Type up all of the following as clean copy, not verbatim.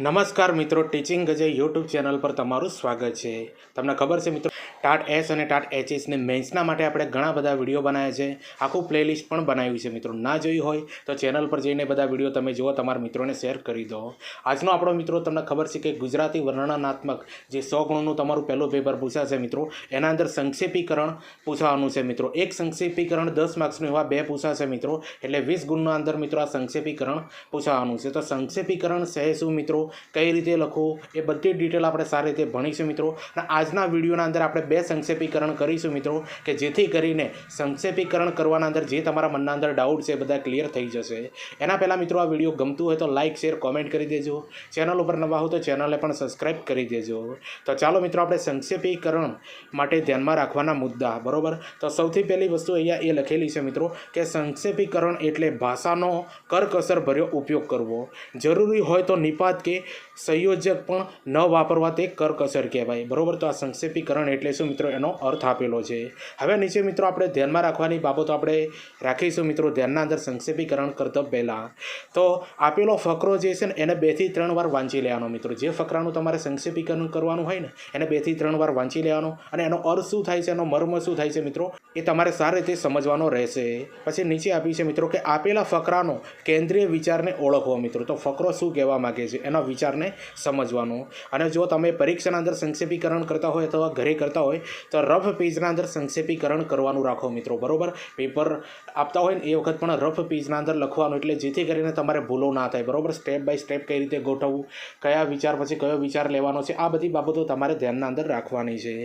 નમસ્કાર મિત્રો, teaching ગજે YouTube channel પર તમારું સ્વાગત છે. તમને ખબર છે મિત્રો, ટાટ એસ અને ટાટ એચએસને મેન્સના માટે આપણે ઘણા બધા વિડીયો બનાવ્યા છે. આખું પ્લેલિસ્ટ પણ બનાવ્યું છે. મિત્રો ના જોયું હોય તો ચેનલ પર જઈને બધા વિડીયો તમે જુઓ, તમારા મિત્રોને શેર કરી દો. આજનો આપણો મિત્રો તમને ખબર છે કે ગુજરાતી વર્ણનાત્મક જે 100 ગુણનું તમારું પહેલું પેપર પૂછાશે મિત્રો, એના અંદર સંક્ષેપીકરણ પૂછવાનું છે મિત્રો. એક સંક્ષેપીકરણ 10 માર્ક્સનું એવા 2 પૂછાશે મિત્રો, એટલે 20 ગુણના અંદર મિત્રો આ સંક્ષેપીકરણ પૂછવાનું છે. તો સંક્ષેપીકરણ છે શું મિત્રો, કઈ રીતે લખવું, એ બધી ડિટેલ આપણે સારી રીતે ભણીશું મિત્રો. અને આજના વિડીયોના અંદર આપણે 2 સંક્ષેપીકરણ કરીશું મિત્રો, કે જેથી કરીને સંક્ષેપીકરણ કરવાના અંદર જે તમારા મનના અંદર ડાઉટ છે બધા ક્લિયર થઈ જશે. એના પહેલાં મિત્રો આ વિડીયો ગમતું હોય તો લાઇક શેર કોમેન્ટ કરી દેજો. ચેનલ ઉપર નવા હો તો ચેનલને પણ સબસ્ક્રાઈબ કરી દેજો. તો ચાલો મિત્રો, આપણે સંક્ષેપીકરણ માટે ધ્યાનમાં રાખવાના મુદ્દા, બરાબર. તો સૌથી પહેલી વસ્તુ અહીંયા એ લખેલી છે મિત્રો કે સંક્ષેપીકરણ એટલે ભાષાનો કરકસર ભર્યો ઉપયોગ કરવો. જરૂરી હોય તો નિપાત કે સંયોજક પણ ન વાપરવા તે કરકસર કહેવાય, બરાબર. તો આ સંક્ષેપીકરણ એટલે શું મિત્રો, એનો અર્થ આપેલો છે. હવે નીચે મિત્રો આપણે ધ્યાનમાં રાખવાની બાબતો આપણે રાખીશું મિત્રો ધ્યાનના અંદર સંક્ષેપીકરણ કરતા પહેલાં. તો આપેલો ફકરો જે છે ને એને 2 થી 3 વાર વાંચી લેવાનો મિત્રો. જે ફકરાનું તમારે સંક્ષેપીકરણ કરવાનું હોય ને એને 2 થી 3 વાર વાંચી લેવાનો, અને એનો અર્થ શું થાય છે, એનો મર્મ શું થાય છે મિત્રો, એ તમારે સારી રીતે સમજવાનો રહેશે. પછી નીચે આપી છે મિત્રો કે આપેલા ફકરાનો કેન્દ્રીય વિચારને ઓળખવો મિત્રો. તો ફકરો શું કહેવા માગે છે એના વિચારને સમજવાનો. અને જો તમે પરીક્ષાના અંદર સંક્ષેપીકરણ કરતા હોય અથવા ઘરે કરતા હોય તો રફ પેજના અંદર સંક્ષેપીકરણ કરવાનું રાખો મિત્રો, બરાબર. પેપર આપતા હોય ને એ વખત પણ રફ પેજના અંદર લખવાનું, એટલે જેથી કરીને તમારે ભૂલો ના થાય, બરાબર. સ્ટેપ બાય સ્ટેપ કઈ રીતે ગોઠવવું, કયા વિચાર પછી કયો વિચાર લેવાનો છે, આ બધી બાબતો તમારે ધ્યાનના અંદર રાખવાની છે.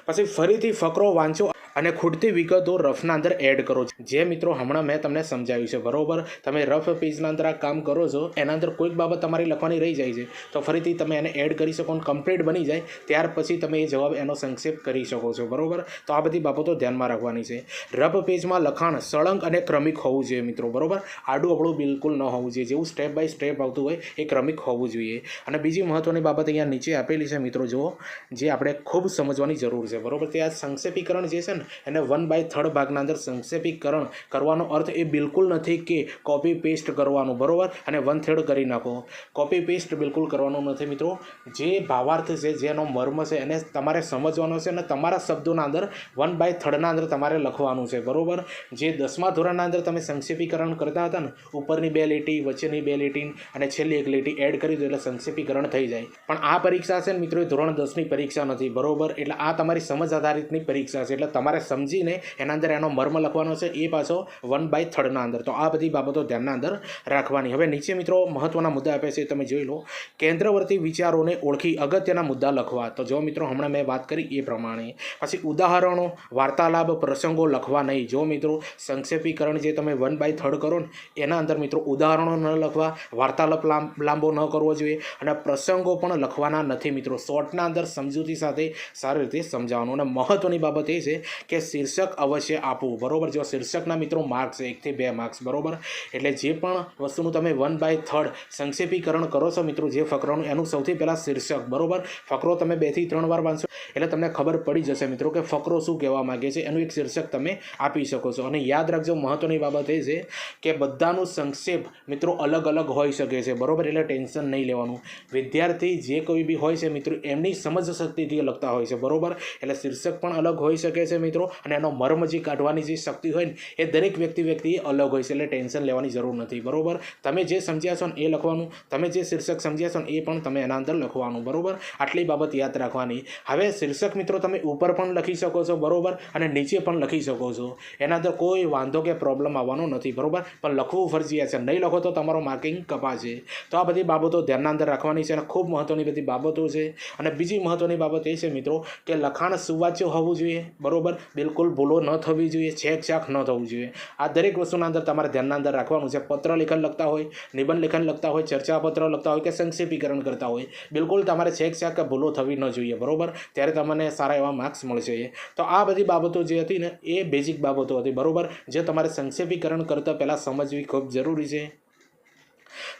પછી ફરીથી ફકરો વાંચો અને ખૂટતી વિગતો રફના અંદર એડ કરો. જે મિત્રો હમણાં મેં તમને સમજાવ્યું છે, બરાબર. તમે રફ પેજના અંદર આ કામ કરો છો, એના અંદર કોઈક બાબત તમારી લખવાની રહી જાય છે તો ફરીથી તમે એને એડ કરી શકો, અને કમ્પ્લીટ બની જાય ત્યાર પછી તમે એ જવાબ એનો સંક્ષેપ કરી શકો છો, બરાબર. તો આ બધી બાબતો ધ્યાનમાં રાખવાની છે. રફ પેજમાં લખાણ સળંગ અને ક્રમિક હોવું જોઈએ મિત્રો, બરાબર. આડું અબડું બિલકુલ ન હોવું જોઈએ. જેવું સ્ટેપ બાય સ્ટેપ આવતું હોય એ ક્રમિક હોવું જોઈએ. અને બીજી મહત્ત્વની બાબત અહીંયા નીચે આપેલી છે મિત્રો, જુઓ, જે આપણે ખૂબ સમજવાની જરૂર છે, બરાબર. તે આ સંક્ષેપીકરણ જે છે ને એને 1/3 ભાગના અંદર સંક્ષેપીકરણ કરવાનો અર્થ એ બિલકુલ નથી કે કોપી પેસ્ટ કરવાનું, બરાબર, અને 1/3 કરી નાખો. કોપી પેસ્ટ બિલકુલ કરવાનું નથી મિત્રો. જે ભાવાર્થ છે, જેનો મર્મ છે, એને તમારે સમજવાનો છે, અને તમારા શબ્દોના અંદર 1/3ના અંદર તમારે લખવાનું છે, બરાબર. જે 10મા ધોરણના અંદર તમે સંક્ષેપીકરણ કરતા હતા ને, ઉપરની 2 લીટી, વચ્ચેની 2 લીટી અને છેલ્લી 1 લીટી એડ કરી દો એટલે સંક્ષેપીકરણ થઈ જાય. પણ આ પરીક્ષા છે ને મિત્રો, એ ધોરણ 10ની પરીક્ષા નથી, બરાબર. એટલે આ તમારી સમજ આધારિતની પરીક્ષા છે, એટલે તમારે સમજીને એના અંદર એનો મર્મ લખવાનો છે, એ પાછો 1/3ના અંદર. તો આ બધી બાબતો ધ્યાનના અંદર રાખવાની. હવે નીચે મિત્રો મહત્વના મુદ્દા આપે છે, તમે જોઈ લો. કેન્દ્રવર્તી વિચારોને ઓળખી અગત્યના મુદ્દા લખવા. તો જો મિત્રો હમણાં મેં વાત કરી એ પ્રમાણે. પછી ઉદાહરણો, વાર્તાલાપ, પ્રસંગો લખવા નહીં. જો મિત્રો સંક્ષેપીકરણ જે તમે 1/3 કરો ને એના અંદર મિત્રો ઉદાહરણો ન લખવા, વાર્તાલાપ લાંબો ન કરવો જોઈએ, અને પ્રસંગો પણ લખવાના નથી મિત્રો. શોર્ટના અંદર સમજૂતી સાથે સારી રીતે સમજાવવાનું. અને મહત્વની બાબત એ છે કે શીર્ષક અવશ્ય આપવું, બરાબર. જો શીર્ષકના મિત્રો માર્ક્સ છે 1 થી 2 માર્ક્સ, બરાબર. એટલે જે પણ વસ્તુનું તમે 1/3 સંક્ષેપીકરણ કરો છો મિત્રો, જે ફકરાનું, એનું સૌથી પહેલાં શીર્ષક, બરાબર. ફકરો તમે 2 થી 3 વાર વાંચો એટલે તમને ખબર પડી જશે મિત્રો કે ફકરો શું કહેવા માગે છે. એનું એક શીર્ષક તમે આપી શકો છો. અને યાદ રાખજો, મહત્વની બાબત એ છે કે બધાનું સંક્ષેપ મિત્રો અલગ અલગ હોઈ શકે છે, બરાબર. એટલે ટેન્શન નહીં લેવાનું. વિદ્યાર્થી જે કોઈ બી હોય છે મિત્રો, એમની સમજ શક્તિથી લખતા હોય છે, બરાબર. એટલે શીર્ષક પણ અલગ હોઈ શકે છે મિત્રો, અને એનો મર્મ જે કાઢવાની જે શક્તિ હોય ને એ દરેક વ્યક્તિએ અલગ હોય છે. એટલે ટેન્શન લેવાની જરૂર નથી, બરાબર. તમે જે સમજ્યા છો ને એ લખવાનું, તમે જે શીર્ષક સમજ્યા છો ને એ પણ તમે એના અંદર લખવાનું, બરાબર. આટલી બાબત યાદ રાખવાની. હવે શીર્ષક મિત્રો તમે ઉપર પણ લખી શકો છો, બરાબર, અને નીચે પણ લખી શકો છો. એના અંદર કોઈ વાંધો કે પ્રોબ્લેમ આવવાનો નથી, બરાબર. પણ લખવું ફરજિયાત છે. નહીં લખો તો તમારો માર્કિંગ કપાશે. તો આ બધી બાબતો ધ્યાનના અંદર રાખવાની છે, અને ખૂબ મહત્ત્વની બધી બાબતો છે. અને બીજી મહત્ત્વની બાબત એ છે મિત્રો કે લખાણ સુવાચ્ય હોવું જોઈએ, બરાબર. બિલકુલ ભૂલો ન થવી જોઈએ, છેકછાક ન થવું જોઈએ. આ દરેક વસ્તુના અંદર તમારે ધ્યાનના અંદર રાખવાનું છે. પત્ર લેખન લખતા હોય, નિબંધ લેખન લખતા હોય, ચર્ચાપત્ર લખતા હોય કે સંક્ષેપીકરણ કરતા હોય, બિલકુલ તમારે છેકછાક કે ભૂલો થવી ન જોઈએ, બરાબર. ત્યારે તમને સારા એવા માર્ક્સ મળશે. તો આ બધી બાબતો જે હતી ને એ બેઝિક બાબતો હતી, બરાબર, જે તમારે સંક્ષેપીકરણ કરતાં પહેલાં સમજવી ખૂબ જરૂરી છે.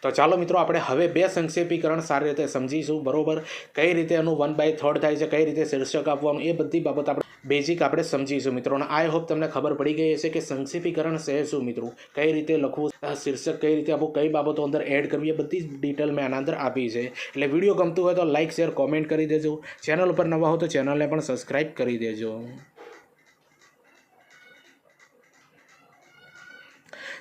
તો ચાલો મિત્રો આપણે હવે બે સંક્ષેપીકરણ સારી રીતે સમજીશું, બરોબર. કઈ રીતે એનું 1/3 થાય છે, કઈ રીતે શીર્ષક આપવાનું, એ બધી બાબત આપણે બેઝિક આપણે સમજીશું મિત્રો. અને આઈ હોપ તમને ખબર પડી ગઈ હશે કે સંક્ષેપીકરણ છે શું મિત્રો, કઈ રીતે લખવું, શીર્ષક કઈ રીતે આપવું, કઈ બાબતો અંદર એડ કરવી, એ બધી જ ડિટેલ મેં આના અંદર આપી છે. એટલે વિડીયો ગમતું હોય તો લાઇક શેર કોમેન્ટ કરી દેજો. ચેનલ ઉપર નવા હો તો ચેનલને પણ સબસ્ક્રાઈબ કરી દેજો.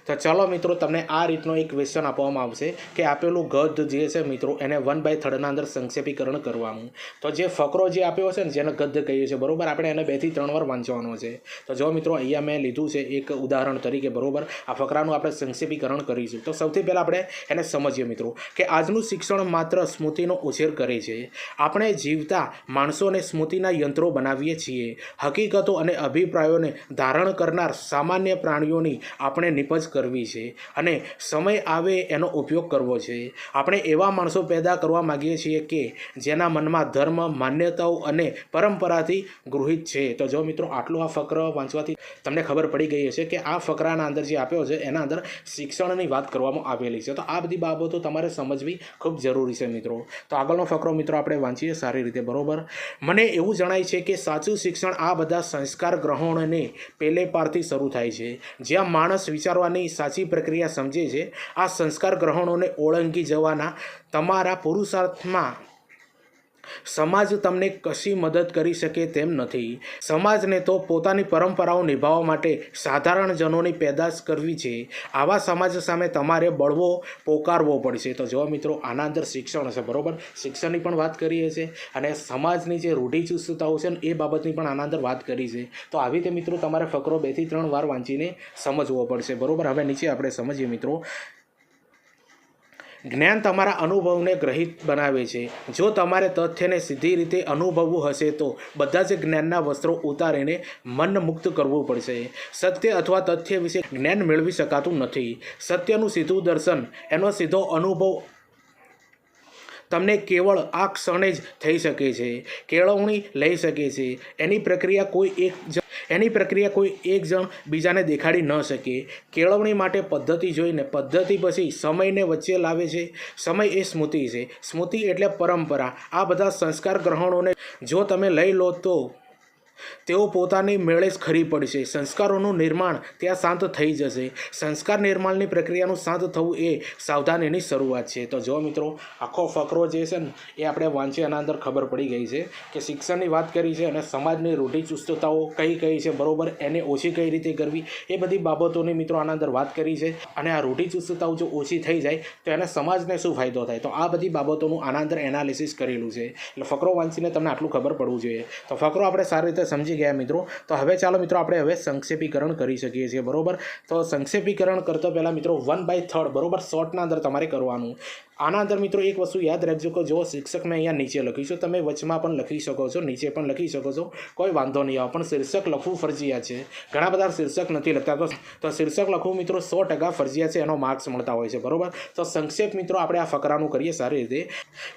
તો ચાલો મિત્રો, તમને આ રીતનો એક ક્વેશ્ચન આપવામાં આવશે કે આપેલું ગદ્ય જે છે મિત્રો એને 1/3 અંદર સંક્ષેપીકરણ કરવાનું. તો જે ફકરો જે આપ્યો છે ને, જેને ગદ્ય કહીએ છીએ, બરોબર, આપણે એને 2 થી 3 વાર વાંચવાનો છે. તો જો મિત્રો, અહીંયા મેં લીધું છે એક ઉદાહરણ તરીકે, બરોબર. આ ફકરાનું આપણે સંક્ષેપીકરણ કરીશું. તો સૌથી પહેલાં આપણે એને સમજીએ મિત્રો કે આજનું શિક્ષણ માત્ર સ્મૃતિનો ઉછેર કરે છે. આપણે જીવતા માણસોને સ્મૃતિના યંત્રો બનાવીએ છીએ. હકીકતો અને અભિપ્રાયોને ધારણ કરનાર સામાન્ય પ્રાણીઓની આપણે નિપજ કરવી છે અને સમય આવે એનો ઉપયોગ કરવો છે. આપણે એવા માણસો પેદા કરવા માગીએ છીએ કે જેના મનમાં ધર્મ, માન્યતાઓ અને પરંપરાથી ગૃહિત છે. તો જો મિત્રો, આટલું આ ફકરો વાંચવાથી તમને ખબર પડી ગઈ હશે કે આ ફકરાના અંદર જે આપ્યો છે એના અંદર શિક્ષણની વાત કરવામાં આવેલી છે. તો આ બધી બાબતો તમારે સમજવી ખૂબ જરૂરી છે મિત્રો. તો આગળનો ફકરો મિત્રો આપણે વાંચીએ સારી રીતે, બરોબર. મને એવું જણાય છે કે સાચું શિક્ષણ આ બધા સંસ્કાર ગ્રહણોને પેલે પારથી શરૂ થાય છે. જ્યાં માણસ વિચારવાની સાચી પ્રક્રિયા સમજે છે, આ સંસ્કાર ગ્રહણોને ઓળંગી જવાના તમારા પુરુષાર્થમાં સમાજ તમને કશી મદદ કરી શકે તેમ નથી. સમાજને તો પોતાની પરંપરાઓ નિભાવવા માટે સાધારણ જનોની પેદાશ કરવી છે. આવા સમાજ સામે તમારે બળવો પોકારવો પડશે. તો જો મિત્રો, આના અંદર શિક્ષણ છે, બરોબર. શિક્ષણની પણ વાત કરીએ છીએ અને સમાજની જે રૂઢિચુસ્તતાઓ છે ને એ બાબતની પણ આના અંદર વાત કરી છે. તો આવી રીતે મિત્રો તમારે ફકરો 2 થી 3 વાર વાંચીને સમજવો પડશે, બરોબર. હવે નીચે આપણે સમજીએ મિત્રો. જ્ઞાન તમારા અનુભવને ગ્રહિત બનાવે છે. જો તમારે તથ્યને સીધી રીતે અનુભવવું હશે તો બધા જ જ્ઞાનના વસ્ત્રો ઉતારીને મન મુક્ત કરવું પડશે. સત્ય અથવા તથ્ય વિશે જ્ઞાન મેળવી શકાતું નથી. સત્યનું સીધું દર્શન, એનો સીધો અનુભવ તમને કેવળ આ ક્ષણે જ થઈ શકે છે. કેળવણી લઈ શકે છે. એની પ્રક્રિયા કોઈ એક જણ બીજાને દેખાડી ન શકે. કેળવણી માટે પદ્ધતિ જોઈને પદ્ધતિ પછી સમયને વચ્ચે લાવે છે. સમય એ સ્મૃતિ છે. સ્મૃતિ એટલે પરંપરા. આ બધા સંસ્કાર ગ્રહણોને જો તમે લઈ લો તો તેઓ પોતાની મેળે જ ખરી પડશે. સંસ્કારોનું નિર્માણ ત્યાં શાંત થઈ જશે. સંસ્કાર નિર્માણની પ્રક્રિયાનું શાંત થવું એ સાવધાનીની શરૂઆત છે. તો જો મિત્રો, આખો ફકરો જે છે ને એ આપણે વાંચીએ, એના અંદર ખબર પડી ગઈ છે કે શિક્ષણની વાત કરી છે અને સમાજની રૂઢિચુસ્તતાઓ કઈ છે, બરોબર, એને ઓછી કઈ રીતે કરવી, એ બધી બાબતોની મિત્રો આના અંદર વાત કરી છે. અને આ રૂઢિચુસ્તતાઓ જો ઓછી થઈ જાય તો એને સમાજને શું ફાયદો થાય, તો આ બધી બાબતોનું આના અંદર એનાલિસિસ કરેલું છે. એટલે ફકરો વાંચીને તમને આટલું ખબર પડવું જોઈએ. તો ફકરો આપણે સારી રીતે સમજી ગયા મિત્રો. તો હવે ચાલો મિત્રો આપણે હવે સંક્ષેપીકરણ કરી શકીએ છીએ, બરોબર. તો સંક્ષેપીકરણ કરતા પહેલાં મિત્રો 1/3, બરોબર, શોર્ટના અંદર તમારે કરવાનું. આના અંદર મિત્રો એક વસ્તુ યાદ રાખજો કે જો શીર્ષક મેં અહીંયા નીચે લખ્યું છે, તમે વચમાં પણ લખી શકો છો, નીચે પણ લખી શકો છો, કોઈ વાંધો નહીં આવે, પણ શીર્ષક લખવું ફરજિયાત છે. ઘણા બધા શીર્ષક નથી લખતા, તો શીર્ષક લખવું મિત્રો 100% ફરજિયાત છે. એનો માર્ક્સ મળતા હોય છે, બરોબર. તો સંક્ષેપ મિત્રો આપણે આ ફકરાનું કરીએ સારી રીતે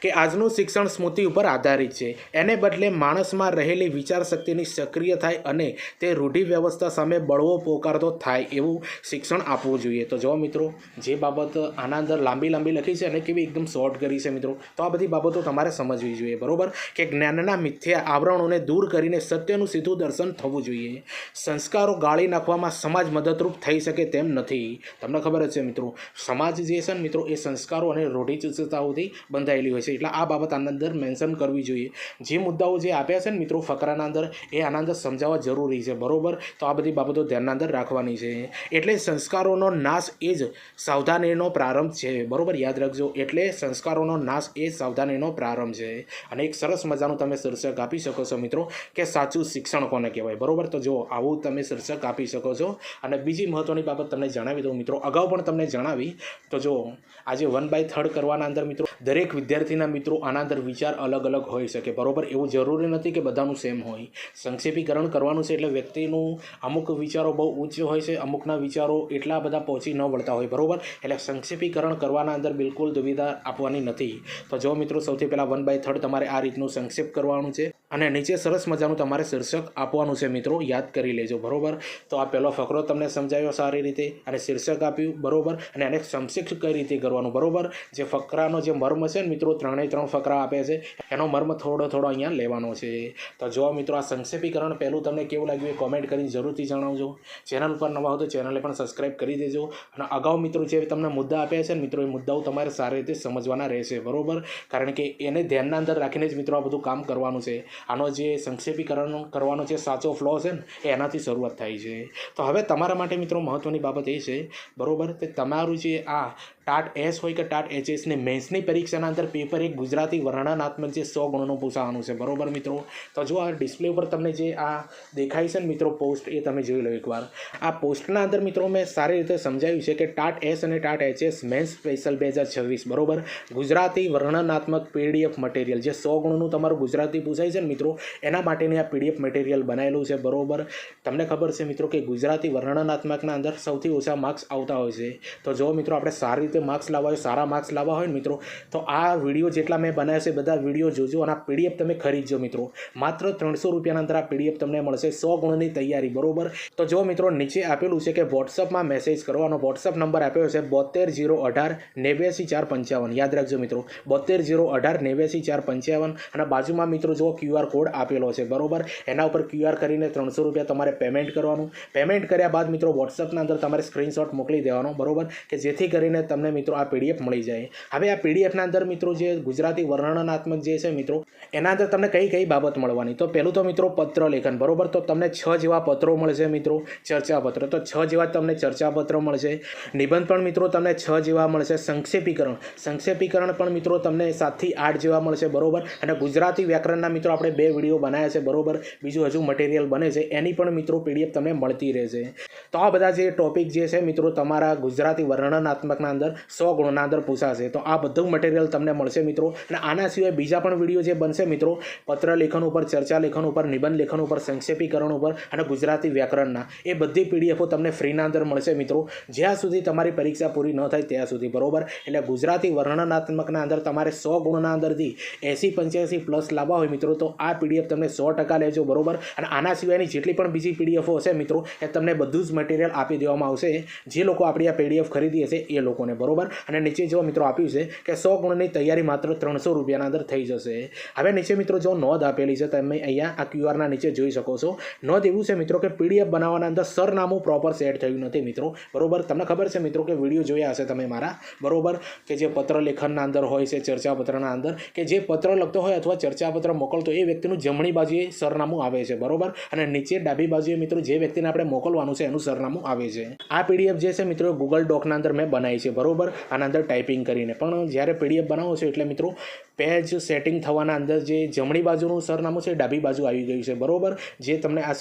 કે આજનું શિક્ષણ સ્મૃતિ ઉપર આધારિત છે. એને બદલે માણસમાં રહેલી વિચાર શક્તિની સક્રિય થાય અને તે રૂઢિ વ્યવસ્થા સામે બળવો પોકારતો થાય એવું શિક્ષણ આપવું જોઈએ. તો જો મિત્રો, જે બાબત આના અંદર લાંબી લખી છે અને કેવી એકદમ શોર્ટ કરી છે મિત્રો, તો આ બધી બાબતો તમારે સમજવી જોઈએ, બરોબર. કે જ્ઞાનના મિથ્યા આવરણોને દૂર કરીને સત્યનું સીધું દર્શન થવું જોઈએ. સંસ્કારો ગાળી નાખવામાં સમાજ મદદરૂપ થઈ શકે તેમ નથી. તમને ખબર જ છે મિત્રો, સમાજ જે છે ને મિત્રો એ સંસ્કારો અને રૂઢિચુસ્તતાઓથી બંધાયેલી હોય છે. એટલે આ બાબત આના અંદર મેન્શન કરવી જોઈએ. જે મુદ્દાઓ જે આપ્યા છે ને મિત્રો ફકરાના અંદર, એ આના અંદર સમજાવવા જરૂરી છે, બરોબર. તો આ બધી બાબતો ધ્યાનના અંદર રાખવાની છે. એટલે સંસ્કારોનો નાશ એ જ સાવધાનીનો પ્રારંભ છે, બરોબર. યાદ રાખજો, એટલે સંસ્કારોનો નાશ એ સાવધાનીનો પ્રારંભ છે. અને એક સરસ મજાનું તમે શીર્ષક આપી શકો છો મિત્રો કે સાચું શિક્ષણ કોને કહેવાય, બરોબર. તો જો આવું તમે શીર્ષક આપી શકો છો. અને બીજી મહત્ત્વની બાબત તમને જણાવી દઉં મિત્રો, અગાઉ પણ તમને જણાવી. તો જો આજે 1/3 કરવાના અંદર મિત્રો દરેક વિદ્યાર્થીના મિત્રો આના અંદર વિચાર અલગ હોઈ શકે, બરોબર. એવું જરૂરી નથી કે બધાનું સેમ હોય. સંક્ષેપીકરણ કરવાનું છે એટલે વ્યક્તિનું અમુક વિચારો બહુ ઉચ્ચ હોય છે, અમુકના વિચારો એટલા બધા પહોંચી ન વળતા હોય, બરોબર. એટલે સંક્ષેપીકરણ કરવાના અંદર બિલકુલ દુવિધા આપવાની નથી. તો જો મિત્રો, સૌથી પહેલાં 1/3 તમારે આ રીતનું સંક્ષેપ કરવાનું છે. અને નીચે સરસ મજાનું તમારે શીર્ષક આપવાનું છે મિત્રો, યાદ કરી લેજો બરોબર. તો આ પહેલો ફકરો તમને સમજાવ્યો સારી રીતે અને શીર્ષક આપ્યું બરોબર, અને એને સંક્ષિપ્ત કઈ રીતે કરવાનું બરોબર. જે ફકરાનો જે મર્મ છે ને મિત્રો, 3 ફકરા આપે છે, એનો મર્મ થોડો અહીંયા લેવાનો છે. તો જો મિત્રો આ સંક્ષેપીકરણ પહેલું તમને કેવું લાગ્યું એ કોમેન્ટ કરીને જરૂરથી જણાવજો. ચેનલ પર નવા હો તો ચેનલને પણ સબસ્ક્રાઈબ કરી દેજો. અને અગાઉ મિત્રો જે તમને મુદ્દા આપ્યા છે ને મિત્રો, એ મુદ્દાઓ તમારે સારી રીતે સમજવાના રહેશે બરોબર, કારણ કે એને ધ્યાનના અંદર રાખીને જ મિત્રો આ બધું કામ કરવાનું છે. આનો જે સંક્ષેપીકરણ કરવાનો જે સાચો ફ્લો છે ને એ એનાથી શરૂઆત થાય છે. તો હવે તમારા માટે મિત્રો મહત્ત્વની બાબત એ છે બરોબર, કે તમારું જે આ ટાટ એસ હોય કે ટાટ એચએસની મેન્સની પરીક્ષાના અંદર પેપર એક ગુજરાતી વર્ણનાત્મક જે 100 ગુણનું પૂછાવાનું છે બરોબર મિત્રો. તો જો આ ડિસ્પ્લે ઉપર તમને જે આ દેખાય છે ને મિત્રો પોસ્ટ, એ તમે જોઈ લો એકવાર. આ પોસ્ટના અંદર મિત્રો મેં સારી રીતે સમજાવ્યું છે કે ટાટ એસ અને ટાટ એચએસ મેન્સ સ્પેશિયલ 2026 બરોબર, ગુજરાતી વર્ણનાત્મક પીડીએફ મટીરિયલ જે 100 ગુણનું તમારું ગુજરાતી પૂછાય છે ને મિત્રો, એના માટેની આ પીડીએફ મટીરિયલ બનાવેલું છે બરોબર. તમને ખબર છે મિત્રો કે ગુજરાતી વર્ણનાત્મકના અંદર સૌથી ઓછા માર્ક્સ આવતા હોય છે. તો જો મિત્રો આપણે સારી રીતે માર્ક્સ લાવવા હોય, સારા માર્ક્સ લાવવા હોય ને મિત્રો, તો આ વિડીયો જેટલા મેં બનાવ્યા છે બધા વિડીયો જોજો અને આ પીડીએફ તમે ખરીદજો મિત્રો. માત્ર 300 રૂપિયાના અંદર આ પીડીએફ તમને મળશે 100 ગુણની તૈયારી બરોબર. તો જો મિત્રો નીચે આપેલું છે કે વોટ્સઅપમાં મેસેજ કરવાનો, વોટ્સઅપ નંબર આપ્યો છે 72 018 89 455, યાદ રાખજો મિત્રો 72 018 89 455. અને બાજુમાં મિત્રો જો QR કોડ આપેલો છે બરોબર, એના ઉપર QR કરીને 300 રૂપિયા તમારે પેમેન્ટ કરવાનું. પેમેન્ટ કર્યા બાદ મિત્રો વોટ્સઅપના અંદર તમારે સ્ક્રીનશોટ મોકલી દેવાનો બરોબર, કે જેથી કરીને તમને મિત્રો આ પીડીએફ મળી જાય. હવે આ પીડીએફના અંદર મિત્રો જે ગુજરાતી વર્ણનાત્મક જે છે મિત્રો, એના અંદર તમને કઈ બાબત મળવાની. તો પહેલું તો મિત્રો પત્ર લેખન બરોબર, તો તમને 6 જેવા પત્રો મળશે મિત્રો, ચર્ચાપત્ર તો 6 જેવા તમને ચર્ચાપત્ર મળશે. નિબંધ પણ મિત્રો તમને 6 જેવા મળશે. સંક્ષેપીકરણ પણ મિત્રો તમને 7 થી 8 જેવા મળશે બરોબર. અને ગુજરાતી વ્યાકરણના મિત્રો આપણે 2 વિડીયો બનાવ્યા છે બરોબર, બીજું હજુ મટીરિયલ બને છે, એની પણ મિત્રો પીડીએફ તમને મળતી રહેશે. તો આ બધા જે ટોપિક જે છે મિત્રો તમારા ગુજરાતી વર્ણનાત્મકના અંદર 100 ગુણના અંદર પૂછાશે. તો આ બધું મટીરિયલ તમને મળશે મિત્રો. અને આના સિવાય બીજા પણ વિડીયો જે બનશે મિત્રો, પત્ર લેખન ઉપર, ચર્ચા લેખન ઉપર, નિબંધ લેખન ઉપર, સંક્ષેપીકરણ ઉપર અને ગુજરાતી વ્યાકરણના, એ બધી પીડીએફો તમને ફ્રીના અંદર મળશે મિત્રો, જ્યાં સુધી તમારી પરીક્ષા પૂરી ન થાય ત્યાં સુધી બરોબર. એટલે ગુજરાતી વર્ણનાત્મકના અંદર તમારે 100 ગુણના અંદરથી 80-85 પ્લસ લાવવા હોય મિત્રો, તો આ પીડીએફ તમને 100% લેજો બરોબર. અને આના સિવાયની જેટલી પણ બીજી પીડીએફો હશે મિત્રો, એ તમને બધું જ મટીરિયલ આપી દેવામાં આવશે, જે લોકો આપણી આ પીડીએફ ખરીદી હશે એ લોકોને બરોબર. અને નીચે જો મિત્રો આપ્યું છે કે 100 ગુણની તૈયારી માત્ર 300 રૂપિયાના અંદર થઈ જશે. હવે નીચે મિત્રો જો નોંધ આપેલી છે, તમે અહીંયા આ QRના નીચે જોઈ શકો છો. નોંધ એવું છે મિત્રો કે પીડીએફ બનાવવાના અંદર સરનામું પ્રોપર સેટ થયું નથી મિત્રો બરોબર. તમને ખબર છે મિત્રો કે વિડીયો જોયા હશે તમે મારા બરોબર, કે જે પત્ર લેખનના અંદર હોય છે, ચર્ચાપત્રના અંદર, કે જે પત્ર લખતો હોય અથવા ચર્ચાપત્ર મોકલતો એ વ્યક્તિનું જમણી બાજુએ સરનામું આવે છે બરોબર, અને નીચે ડાબી બાજુએ મિત્રો જે વ્યક્તિને આપણે મોકલવાનું છે એનું સરનામું આવે છે. આ પીડીએફ જે છે મિત્રો ગૂગલ ડોકના અંદર મેં બનાવી છે બરોબર, આના અંદર ટાઈપિંગ કરીને. પણ જ્યારે પીડીએફ બનાવો છો એટલે મિત્રો પેજ સેટિંગ થવાના અંદર જે જમણી બાજુનું સરનામું છે ડાબી બાજુ આવી ગયું છે બરોબર, જે તમને આ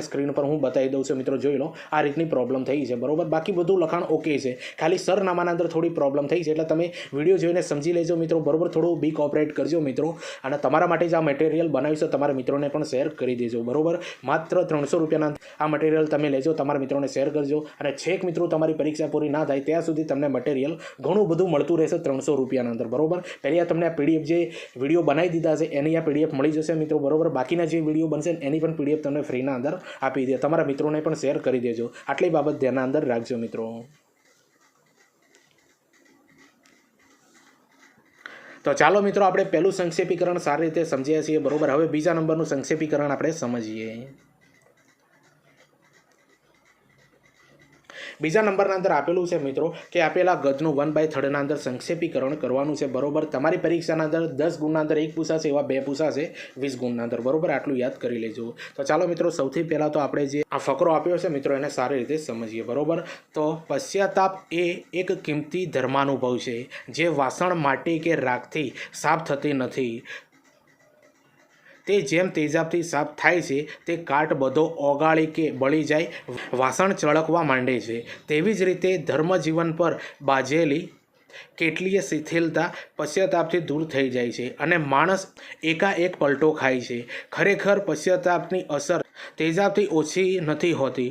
સ્ક્રીન પર હું બતાવી દઉં છું મિત્રો, જોઈ લો આ રીતની પ્રોબ્લેમ થઈ છે બરોબર. બાકી બધું લખાણ ઓકે છે, ખાલી સરનામાના અંદર થોડી પ્રોબ્લેમ થઈ છે, એટલે તમે વિડીયો જોઈને સમજી લેજો મિત્રો બરોબર. થોડું બી કોઓપરેટ કરજો મિત્રો. અને તમારા માટે જ આ મટીરિયલ બનાવ્યું છે, તમારા મિત્રોને પણ શેર કરી દેજો બરોબર. માત્ર 300 રૂપિયાના આ મટીરિયલ તમે લેજો, તમારા મિત્રોને શેર કરજો. અને છેક મિત્રો તમારી પરીક્ષા પૂરી ના થાય ત્યાં સુધી તમને મટીરિયલ ઘણું બધું મળતું રહેશે 300 રૂપિયાના અંદર બરોબર. પહેલાં તમને આ પીડીએફ જે વિડીયો બનાવી દીધા છે એની આ પીડીએફ મળી જશે મિત્રો બરોબર. બાકીના જે વિડીયો બનશે એની પણ પીડીએફ તમને ફ્રીના અંદર આપી દે. તમારા મિત્રોને પણ શેર કરી દેજો. આટલી બાબત ધ્યાનના અંદર રાખજો મિત્રો. તો ચાલો મિત્રો આપણે પહેલું સંક્ષેપીકરણ સારી રીતે સમજ્યા છીએ બરોબર. હવે બીજા નંબરનું સંક્ષેપીકરણ આપણે સમજીએ. બીજા નંબરના અંદર આપેલું છે મિત્રો કે આપેલા ગદ્યનું 1/3 અંદર સંક્ષેપીકરણ કરવાનું છે બરોબર. તમારી પરીક્ષાના અંદર 10 ગુણના અંદર 1 પૂછાશે, એવા 2 પૂછાશે 20 ગુણના અંદર બરોબર. આટલું યાદ કરી લેજો. તો ચાલો મિત્રો સૌથી પહેલાં તો આપણે જે આ ફકરો આપ્યો છે મિત્રો એને સારી રીતે સમજીએ બરોબર. તો પશ્ચાતાપ એ એક કિંમતી ધર્માનુભવ છે જે વાસણ, માટી કે રાખથી સાફ થતી નથી. તે જેમ તેજાબથી સાફ થાય છે તે કાટ બધો ઓગાળી કે બળી જાય વાસણ ચળકવા માંડે છે, તેવી જ રીતે ધર્મજીવન પર બાજેલી કેટલીય શિથિલતા પશ્ચાતાપથી દૂર થઈ જાય છે અને માણસ એકાએક પલટો ખાય છે. ખરેખર પશ્ચાતાપની અસર તેજાબથી ઓછી નથી હોતી.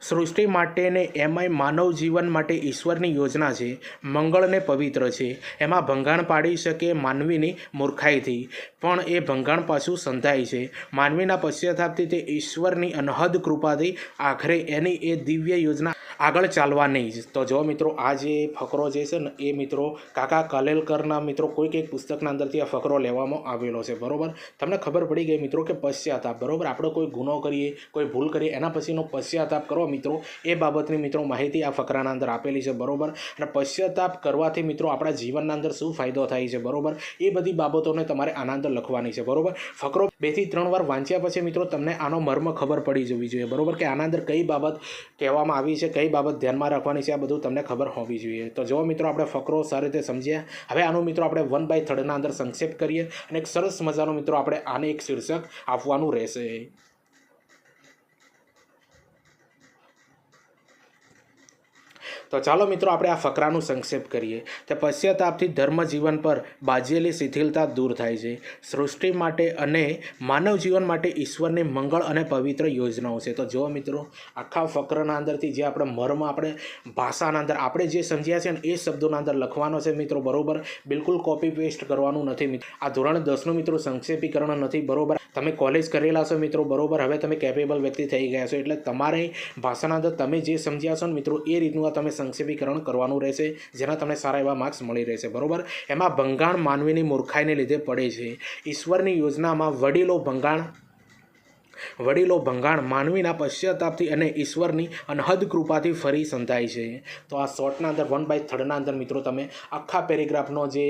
સૃષ્ટિ માટેને એમાંય માનવ જીવન માટે ઈશ્વરની યોજના છે. મંગળને પવિત્ર છે. એમાં ભંગાણ પાડી શકે માનવીની મૂર્ખાઈથી, પણ એ ભંગાણ પાછું સંધાય છે માનવીના પશ્ચાતાપથી. તે ઈશ્વરની અનહદ કૃપાથી આખરે એની એ દિવ્ય યોજના આગળ ચાલવાની જ. તો જો મિત્રો આ જે ફકરો જે છે ને એ મિત્રો કાકા કાલેલકરના મિત્રો કોઈક એક પુસ્તકના અંદરથી આ ફકરો લેવામાં આવેલો છે. બરાબર, તમને ખબર પડી ગઈ મિત્રો કે પશ્ચાતાપ, બરાબર, આપણે કોઈ ગુનો કરીએ, કોઈ ભૂલ કરીએ, એના પછીનો પશ્ચાતાપ કરો મિત્રો, એ બાબતની મિત્રો માહિતી આ ફકરાના અંદર આપેલી છે. બરાબર, અને પશ્ચાતાપ કરવાથી મિત્રો આપણા જીવનના અંદર શું ફાયદો થાય છે, બરાબર, એ બધી બાબતોને તમારે આના અંદર લખવાની છે. બરાબર, ફકરો 2 થી 3 વાર વાંચ્યા પછી મિત્રો તમને આનો મર્મ ખબર પડી જવી જોઈએ. બરાબર, કે આના અંદર કઈ બાબત કહેવામાં આવી છે, કઈ બાબત ધ્યાનમાં રાખવાની છે, આ બધું તમને ખબર હોવી જોઈએ. તો જો મિત્રો આપણે ફકરો સારી રીતે સમજ્યા. હવે આનું મિત્રો આપણે 1/3 ના અંદર સંક્ષેપ કરીએ અને એક સરસ મજાનો મિત્રો આપણે આને એક શીર્ષક આપવાનું રહેશે. તો ચાલો મિત્રો આપણે આ ફકરાનું સંક્ષેપ કરીએ. તે પશ્ચાતાપથી ધર્મ જીવન પર બાજેલી શિથિલતા દૂર થાય છે. સૃષ્ટિ માટે અને માનવ જીવન માટે ઈશ્વરની મંગળ અને પવિત્ર યોજનાઓ છે. તો જો મિત્રો આખા ફકરાના અંદરથી જે આપણે મર્મ આપણે ભાષાના અંદર આપણે જે સમજ્યા છે ને એ શબ્દોના અંદર લખવાનો છે મિત્રો. બરોબર, બિલકુલ કોપી પેસ્ટ કરવાનું નથી મિત્રો. આ ધોરણ 10નું મિત્રો સંક્ષેપીકરણ નથી. બરોબર, તમે કોલેજ કરેલા છો મિત્રો. બરોબર, હવે તમે કેપેબલ વ્યક્તિ થઈ ગયા છો એટલે તમારે ભાષાના અંદર તમે જે સમજ્યા છો ને મિત્રો એ રીતનું આ તમે સંક્ષેપીકરણ કરવાનું રહેશે, જેના તમને સારા એવા માર્ક્સ મળી રહેશે. બરોબર, એમાં ભંગાણ માનવીની મૂર્ખાઈને લીધે પડે છે. ઈશ્વરની યોજનામાં વડીલો ભંગાણ માનવીના પશ્ચાતાપથી અને ઈશ્વરની અનહદ કૃપાથી ફરી સંધાય છે. તો આ શોર્ટના અંદર 1/3 ના અંદર મિત્રો તમે આખા પેરેગ્રાફનો જે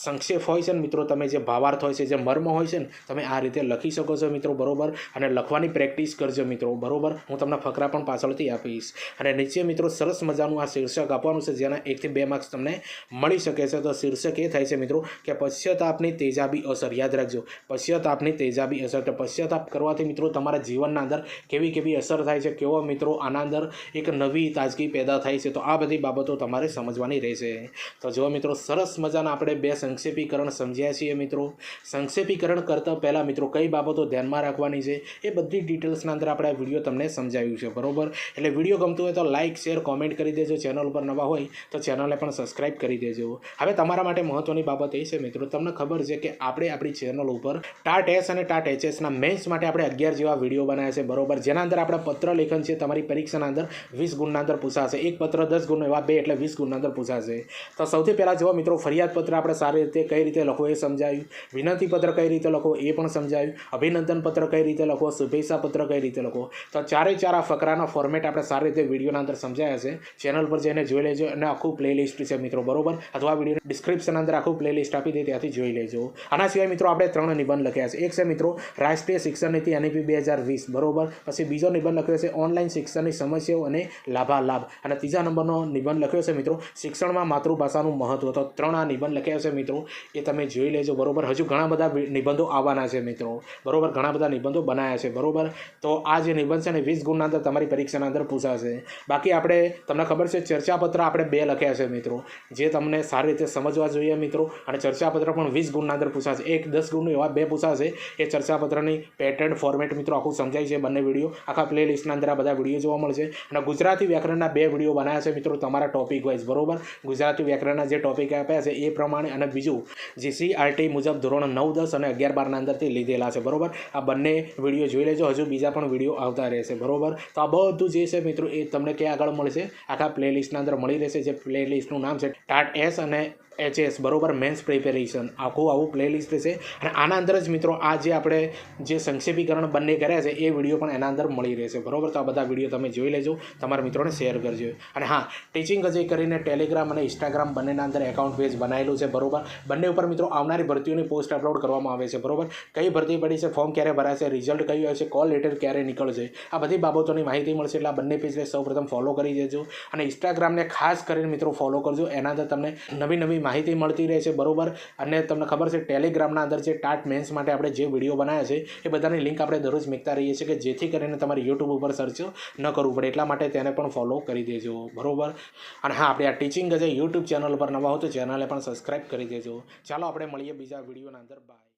સંક્ષેપ હોય છે ને મિત્રો, તમે જે ભાવાર્થ હોય છે, જે મર્મ હોય છે ને, તમે આ રીતે લખી શકો છો મિત્રો. બરોબર, અને લખવાની પ્રેક્ટિસ કરજો મિત્રો. બરોબર, હું તમને ફકરા પણ પાછળથી આપીશ. અને નીચે મિત્રો સરસ મજાનું આ શીર્ષક આપવાનું છે, જેના 1 થી 2 માર્ક્સ તમને મળી શકે છે. તો શીર્ષક એ થાય છે મિત્રો કે પશ્ચાતાપની તેજાબી અસર. યાદ રાખજો, પશ્ચાતાપની તેજાબી અસર. તો પશ્ચાતાપ કરવાથી મિત્રો તમારા જીવનના અંદર કેવી કેવી અસર થાય છે, કેવો મિત્રો આના અંદર એક નવી તાજગી પેદા થાય છે. તો આ બધી બાબતો તમારે સમજવાની રહેશે. તો જો મિત્રો સરસ મજાના આપણે 2 સંક્ષેપીકરણ સમજ્યા છીએ મિત્રો. સંક્ષેપીકરણ કરતાં પહેલાં મિત્રો કઈ બાબતો ધ્યાનમાં રાખવાની છે એ બધી ડિટેલ્સના અંદર આપણે આ વિડીયો તમને સમજાવ્યું છે. બરોબર, એટલે વિડીયો ગમતું હોય તો લાઇક, શેર, કોમેન્ટ કરી દેજો. ચેનલ ઉપર નવા હોય તો ચેનલને પણ સબસ્ક્રાઇબ કરી દેજો. હવે તમારા માટે મહત્ત્વની બાબત એ છે મિત્રો, તમને ખબર છે કે આપણે આપણી ચેનલ ઉપર ટાટ એસ અને ટાટ એચએસના મેન્સ માટે આપણે 11 જેવા વિડીયો બનાવ્યા છે. બરોબર, જેના અંદર આપણે પત્ર લેખન છે તમારી પરીક્ષાના અંદર 20 ગુણના અંદર પૂછાશે. એક પત્ર 10 ગુણ, એવા 2 એટલે 20 ગુણના અંદર પૂછાશે. તો સૌથી પહેલાં જો મિત્રો ફરિયાદ પત્ર આપણે સારી રીતે કઈ રીતે લખવો એ સમજાવ્યું. વિનંતી પત્ર કઈ રીતે લખવો એ પણ સમજાવ્યું. અભિનંદન પત્ર કઈ રીતે લખવો, શુભેચ્છા પત્ર કઈ રીતે લખવો. તો ચારે આ ફકરાના ફોર્મેટ આપણે સારી રીતે વિડીયોના અંદર સમજાયા છે. ચેનલ પર જઈને જોઈ લેજો અને આખું પ્લેલિસ્ટ છે મિત્રો. બરોબર, અથવા વિડીયો ડિસ્ક્રિપ્શન અંદર આખું પ્લેલિસ્ટ આપી દે, ત્યાંથી જોઈ લેજો. આના સિવાય મિત્રો આપણે 3 નિબંધ લખ્યા છે. એક છે મિત્રો રાષ્ટ્રીય શિક્ષણ નીતિ NEP 2020. બરોબર, પછી બીજો નિબંધ લખ્યો છે ઓનલાઈન શિક્ષણની સમસ્યાઓ અને લાભાલાભ, અને ત્રીજા નંબરનો નિબંધ લખ્યો છે મિત્રો શિક્ષણમાં માતૃભાષાનું મહત્વ. તો 3 આ નિબંધ લખ્યા છે મિત્રો, એ તમે જોઈ લેજો. બરોબર, હજુ ઘણા બધા નિબંધો આવવાના છે મિત્રો. બરોબર, ઘણા બધા નિબંધો બનાવ્યા છે. બરોબર, તો આ જે નિબંધ છે ને 20 ગુણના અંદર તમારી પરીક્ષાના અંદર પૂછાશે. બાકી આપણે તમને ખબર છે ચર્ચાપત્ર આપણે 2 લખ્યા છે મિત્રો, જે તમને સારી રીતે સમજવા જોઈએ મિત્રો. અને ચર્ચાપત્ર પણ 20 ગુણના અંદર પૂછાશે. એક 10 ગુણનું એવા 2 પૂછાશે. એ ચર્ચાપત્રની પેટર્ન ફોર્મેટ મિત્રો આખું સમજાય છે. બંને વિડીયો આખા પ્લેલિસ્ટના અંદર આ બધા વિડીયો જોવા મળશે. અને ગુજરાતી વ્યાકરણના 2 વિડીયો બનાવ્યા છે મિત્રો તમારા ટોપિક વાઇઝ. બરોબર, ગુજરાતી વ્યાકરણના જે ટોપિક આપ્યા છે એ પ્રમાણે, અને બીજું GCRT મુજબ ધોરણ 9, 10 અને 11, 12ના અંદરથી લીધેલા છે. બરોબર, આ બંને વિડીયો જોઈ લેજો. હજુ બીજા પણ વિડીયો આવતા રહેશે. બરોબર, તો આ બધું જે છે મિત્રો એ તમને ક્યાં આગળ મળશે, આખા પ્લેલિસ્ટના અંદર મળી રહેશે. જે પ્લેલિસ્ટનું નામ છે ટાટ એસ અને HS. બરોબર, મેન્સ પ્રિપેરેશન આવું પ્લેલિસ્ટ છે. અને આના અંદર જ મિત્રો આ જે આપણે જે સંક્ષેપીકરણ બંને કર્યા છે એ વિડીયો પણ એના અંદર મળી રહેશે. બરોબર, તો આ બધા વિડીયો તમે જોઈ લેજો, તમારા મિત્રોને શેર કરજો. અને હા, ટીચિંગ અજય કરીને ટેલિગ્રામ અને ઇન્સ્ટાગ્રામ બંનેના અંદર એકાઉન્ટ પેજ બનાવેલું છે. બરોબર, બંને ઉપર મિત્રો આવનારી ભરતીઓની પોસ્ટ અપલોડ કરવામાં આવે છે. બરોબર, કઈ ભરતી પડી છે, ફોર્મ ક્યારે ભરાશે, રિઝલ્ટ કયું આવશે, કોલ લેટર ક્યારે નીકળશે, આ બધી બાબતોની માહિતી મળશે. એટલે આ બંને પેજને સૌપ્રથમ ફોલો કરી દેજો. અને ઇન્સ્ટાગ્રામને ખાસ કરીને મિત્રો ફોલો કરજો. એના અંદર તમને નવી નવી નવી માહિતી મળતી રહે છે, બરાબર. અને તમને ખબર છે ટેલિગ્રામના અંદર જે ટાટ મેન્સ માટે આપણે જે વિડીયો બનાવ્યા છે એ બધાની લિંક આપણે દરરોજ મૂકતા રહીએ છીએ કે જેથી કરીને તમારે યુટ્યુબ ઉપર સર્ચ ન કરવું પડે. એટલા માટે તેને પણ ફોલો કરી દેજો, બરાબર. અને હા, આપણે આ ટીચિંગ ગજે યુટ્યુબ ચેનલ પર નવા હો તો ચેનલને પણ સબસ્ક્રાઈબ કરી દેજો. ચાલો આપણે મળીએ બીજા વિડીયોના અંદર. બાય.